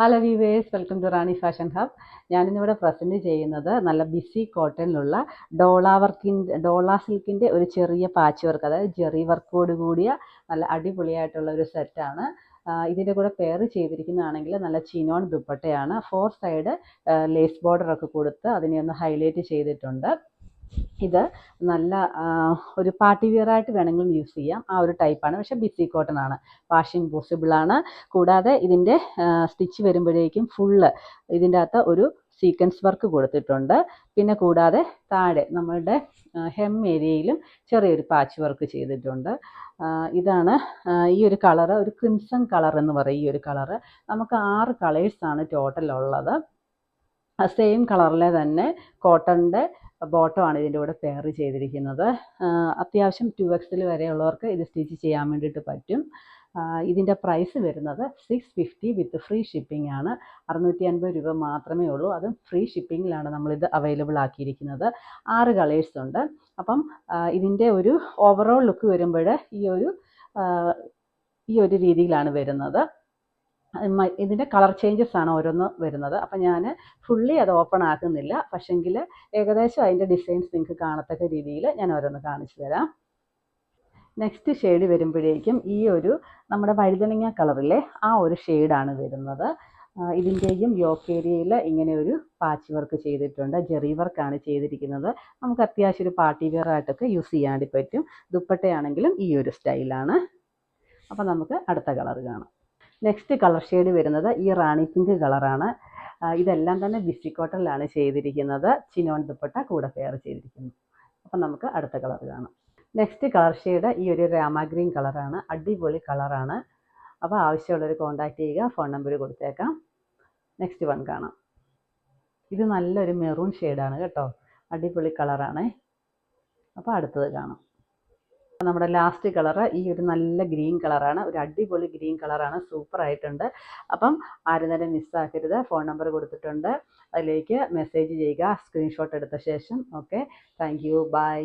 Hello viewers, welcome to Rani fashion hub. ഞാനിന്നിവിടെ present ചെയ്യുന്നത് നല്ല ബിസി കോട്ടണിലുള്ള ഡോള സിൽക്കിൻ്റെ ഒരു ചെറിയ പാച്ച് വർക്ക്, അതായത് ജെറി വർക്കോട് കൂടിയ നല്ല അടിപൊളിയായിട്ടുള്ള ഒരു സെറ്റാണ്. ഇതിൻ്റെ കൂടെ പെയർ ചെയ്തിരിക്കുന്നതാണെങ്കിൽ നല്ല ചിനോൺ ദുപ്പട്ടയാണ്. 4 സൈഡ് ലേസ് ബോർഡറൊക്കെ കൊടുത്ത് അതിനെ ഒന്ന് ഹൈലൈറ്റ് ചെയ്തിട്ടുണ്ട്. ഇത് നല്ല ഒരു പാർട്ടി വെയർ ആയിട്ട് വേണമെങ്കിലും യൂസ് ചെയ്യാം. ആ ഒരു ടൈപ്പാണ്. പക്ഷേ ബിസി കോട്ടൺ ആണ്, വാഷിംഗ് പോസിബിളാണ്. കൂടാതെ ഇതിൻ്റെ സ്റ്റിച്ച് വരുമ്പോഴേക്കും ഫുള്ള് ഇതിൻ്റെ അകത്ത് ഒരു സീക്വൻസ് വർക്ക് കൊടുത്തിട്ടുണ്ട്. പിന്നെ കൂടാതെ താഴെ നമ്മളുടെ ഹെം ഏരിയയിലും ചെറിയൊരു പാച്ച് വർക്ക് ചെയ്തിട്ടുണ്ട്. ഇതാണ് ഈ ഒരു കളറ്, ഒരു ക്രിംസൺ കളർ എന്ന് പറയും. ഈ ഒരു കളറ് നമുക്ക് 6 കളേഴ്സാണ് ടോട്ടൽ ഉള്ളത്. സെയിം കളറിലെ തന്നെ കോട്ടണിൻ്റെ ബോട്ടമാണ് ഇതിൻ്റെ കൂടെ പെയർ ചെയ്തിരിക്കുന്നത്. അത്യാവശ്യം 2XL വരെയുള്ളവർക്ക് ഇത് സ്റ്റിച്ച് ചെയ്യാൻ വേണ്ടിയിട്ട് പറ്റും. ഇതിൻ്റെ പ്രൈസ് വരുന്നത് 650 വിത്ത് ഫ്രീ ഷിപ്പിംഗ് ആണ്. 650 രൂപ മാത്രമേ ഉള്ളൂ. അതും ഫ്രീ ഷിപ്പിങ്ങിലാണ് നമ്മളിത് അവൈലബിൾ ആക്കിയിരിക്കുന്നത്. 6 കളേഴ്സ് ഉണ്ട്. അപ്പം ഇതിൻ്റെ ഒരു ഓവറോൾ ലുക്ക് വരുമ്പോൾ ഈ ഒരു രീതിയിലാണ് വരുന്നത്. ഇതിൻ്റെ കളർ ചേഞ്ചസ് ആണ് ഓരോന്ന് വരുന്നത്. അപ്പം ഞാൻ ഫുള്ളി അത് ഓപ്പൺ ആക്കുന്നില്ല, പക്ഷെങ്കിൽ ഏകദേശം അതിൻ്റെ ഡിസൈൻസ് നിങ്ങൾക്ക് കാണത്തക്ക രീതിയിൽ ഞാൻ ഓരോന്ന് കാണിച്ചു തരാം. നെക്സ്റ്റ് ഷെയ്ഡ് വരുമ്പോഴേക്കും ഈ ഒരു നമ്മുടെ വഴുതനങ്ങ കളറിലെ ആ ഒരു ഷെയ്ഡാണ് വരുന്നത്. ഇതിൻ്റെയും യോക്ക് ഏരിയയിൽ ഇങ്ങനെ ഒരു പാച്ച് വർക്ക് ചെയ്തിട്ടുണ്ട്. ജെറി വർക്കാണ് ചെയ്തിരിക്കുന്നത്. നമുക്ക് അത്യാവശ്യം ഒരു പാർട്ടി വെയർ ആയിട്ടൊക്കെ യൂസ് ചെയ്യാൻ വേണ്ടി പറ്റും. ദുപ്പട്ടയാണെങ്കിലും ഈ ഒരു സ്റ്റൈലാണ്. അപ്പം നമുക്ക് അടുത്ത കളർ കാണാം. നെക്സ്റ്റ് കളർ ഷെയ്ഡ് വരുന്നത് ഈ റാണി പിങ്ക് കളറാണ്. ഇതെല്ലാം തന്നെ ബിസി കോട്ടണിലാണ് ചെയ്തിരിക്കുന്നത്. ചിനോൺ ദുപ്പട്ട കൂടെ പെയർ ചെയ്തിരിക്കുന്നു. അപ്പം നമുക്ക് അടുത്ത കളർ കാണാം. നെക്സ്റ്റ് കളർ ഷെയ്ഡ് ഈ ഒരു രാമ ഗ്രീൻ കളറാണ്. അടിപൊളി കളറാണ്. അപ്പോൾ ആവശ്യമുള്ളവർ കോൺടാക്റ്റ് ചെയ്യുക, ഫോൺ നമ്പർ കൊടുത്തേക്കാം. നെക്സ്റ്റ് വൺ കാണാം. ഇത് നല്ലൊരു മെറൂൺ ഷെയ്ഡാണ് കേട്ടോ, അടിപൊളി കളറാണ്. അപ്പോൾ അടുത്തത് കാണാം. നമ്മുടെ ലാസ്റ്റ് കളറ് ഈ ഒരു നല്ല ഗ്രീൻ കളറാണ്. ഒരു അടിപൊളി ഗ്രീൻ കളറാണ്, സൂപ്പറായിട്ടുണ്ട്. അപ്പം ആരും തന്നെ മിസ്സാക്കരുത്. ഫോൺ നമ്പർ കൊടുത്തിട്ടുണ്ട്, അതിലേക്ക് മെസ്സേജ് ചെയ്യുക സ്ക്രീൻഷോട്ട് എടുത്ത ശേഷം. Okay, thank you, by.